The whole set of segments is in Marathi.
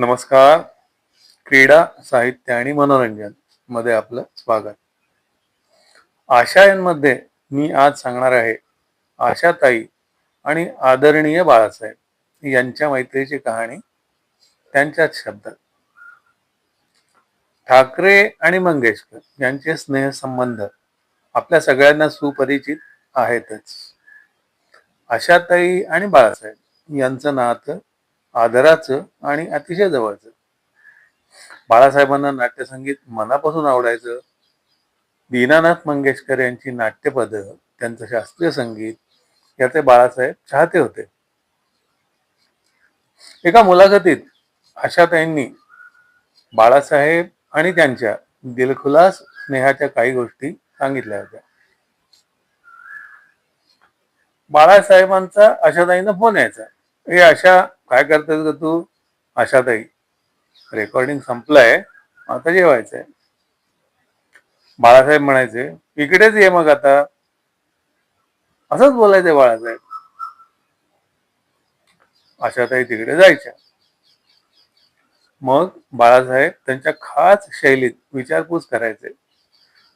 नमस्कार. क्रीडा, साहित्य आणि मनोरंजन मध्ये आपलं स्वागत. आशयांमध्ये मी आज सांगणार आहे आशाताई आणि आदरणीय बाळासाहेब यांच्या मैत्रीची कहाणी त्यांच्याच शब्दात. ठाकरे आणि मंगेशकर यांचे स्नेहसंबंध आपल्या सगळ्यांना सुपरिचित आहेतच. आशाताई आणि बाळासाहेब यांचं नातं आदराचं आणि अतिशय जवळचं. बाळासाहेबांना नाट्यसंगीत मनापासून आवडायचं. दीनानाथ मंगेशकर यांची नाट्यपद, त्यांचं शास्त्रीय संगीत याचे बाळासाहेब चाहते होते. एका मुलाखतीत आशाताईंनी बाळासाहेब आणि त्यांच्या दिलखुलास स्नेहाच्या काही गोष्टी सांगितल्या होत्या. बाळासाहेबांचा आशाताईंना फोन यायचा, ए आशा, काय करतेस ग तू? आशाताई, रेकॉर्डिंग संपलंय, आता जेवायचंय. बाळासाहेब म्हणायचे, इकडेच ये मग आता. असंच बोलायचे बाळासाहेब. आशाताई तिकडे जायच्या. मग बाळासाहेब त्यांच्या खास शैलीत विचारपूस करायचे.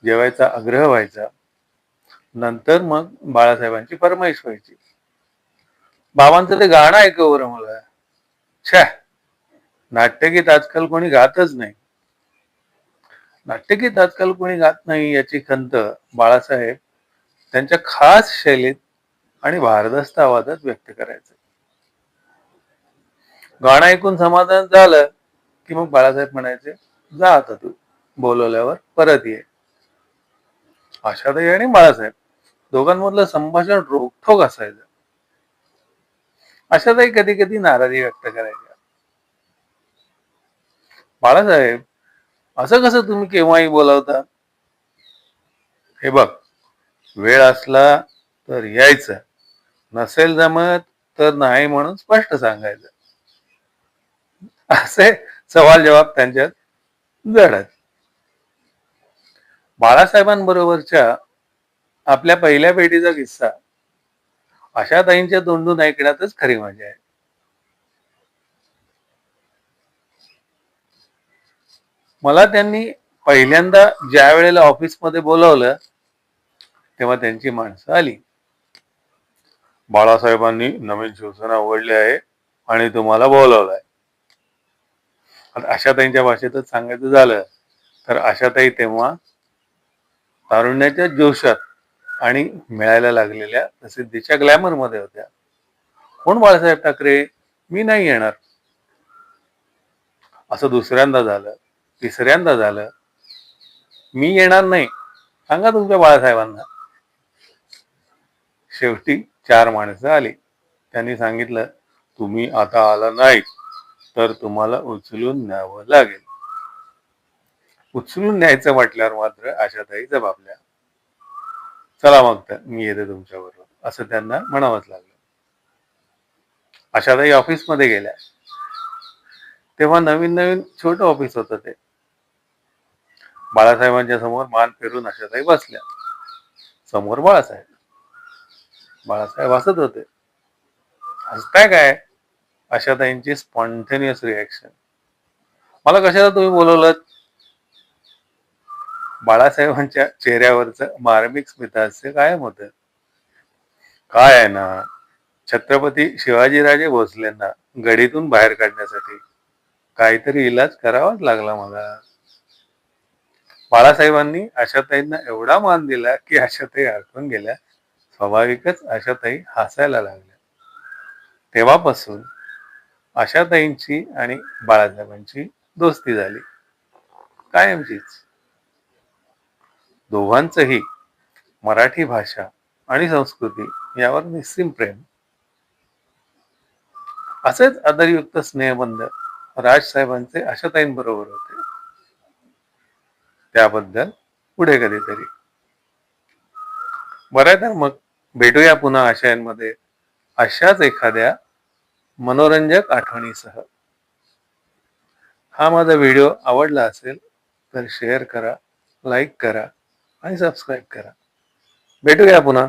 जेवायचा आग्रह व्हायचा. नंतर मग बाळासाहेबांची फरमाईश व्हायची, बाबांचं ते गाणं ऐकव बरं मला. छा, नाट्यगीत आजकाल कोणी गातच नाही. नाट्यगीत आजकाल कोणी गात नाही याची खंत बाळासाहेब त्यांच्या खास शैलीत आणि भारदस्त आवाजात व्यक्त करायचे. गाणं ऐकून समाधान झालं की मग बाळासाहेब म्हणायचे, जा आता तू, बोलवल्यावर परत ये. आशाताई आणि बाळासाहेब दोघांमधलं संभाषण रोखठोक असायचं. आशाताई कधी कधी नाराजी व्यक्त करायच्या. बाळासाहेब, असं कसं तुम्ही केव्हाही बोलावता? हे बघ, वेळ असला तर यायचं, नसेल जमत तर नाही म्हणून स्पष्ट सांगायचं. असे सवाल जवाब त्यांच्यात जडत. बाळासाहेबांबरोबरच्या आपल्या पहिल्या भेटीचा किस्सा आशाताईंच्या तोंडून ऐकण्यातच खरी मजा आहे. मला त्यांनी पहिल्यांदा ज्या वेळेला ऑफिसमध्ये बोलवलं तेव्हा त्यांची माणसं आली. बाळासाहेबांनी नवीन शिवसेना उघडली आहे आणि तुम्हाला बोलवलंय. आता आशाताईंच्या भाषेतच सांगायचं झालं तर आशाताई तेव्हा तारुण्याच्या जोशात आणि मिळायला लागलेल्या प्रसिद्धीच्या ग्लॅमर मध्ये होत्या. कोण बाळासाहेब ठाकरे? मी नाही येणार. असं दुसऱ्यांदा झालं, तिसऱ्यांदा झालं. मी येणार नाही, सांगा तुमच्या बाळासाहेबांना. शेवटी 4 माणसं आली. त्यांनी सांगितलं, तुम्ही आता आला नाहीत तर तुम्हाला उचलून न्यावं लागेल. उचलून न्यायचं म्हटल्यावर मात्र आशाताई जबाबल्या. चला मग तर मी येते तुमच्या बरोबर, असं त्यांना म्हणावंच लागलं. आशाताई ऑफिसमध्ये गेल्या. तेव्हा नवीन नवीन छोटं ऑफिस होतं ते. बाळासाहेबांच्या समोर मान फिरून आशाताई बसल्या. समोर बाळासाहेब. बाळासाहेब हसत होते. हसताय काय? आशाताईंची स्पॉन्टेनियस रिॲक्शन. मला कशाला तुम्ही बोलवलं? बाळासाहेबांच्या चेहऱ्यावरचं मार्मिक स्मितहास्य कायम होतं. काय आहे ना, छत्रपती शिवाजीराजे भोसलेंना गडीतून बाहेर काढण्यासाठी काहीतरी इलाज करावाच लागला मला. बाळासाहेबांनी आशाताईंना एवढा मान दिला की आशाताई हरकून गेल्या. स्वाभाविकच आशाताई हसायला लागल्या. तेव्हापासून आशाताईंची आणि बाळासाहेबांची दोस्ती झाली, कायमचीच. दोघांचंही मराठी भाषा आणि संस्कृती यावर निस्सीम प्रेम. असेच आदरयुक्त स्नेहबंध राजसाहेबांचे आशाताईंबरोबर होते. त्याबद्दल पुढे कधीतरी. बरं, तर मग भेटूया पुन्हा आशयांमध्ये अशाच एखाद्या मनोरंजक आठवणीसह. हा माझा व्हिडिओ आवडला असेल तर शेअर करा, लाईक करा आणि सबस्क्राईब करा. भेटूया पुन्हा.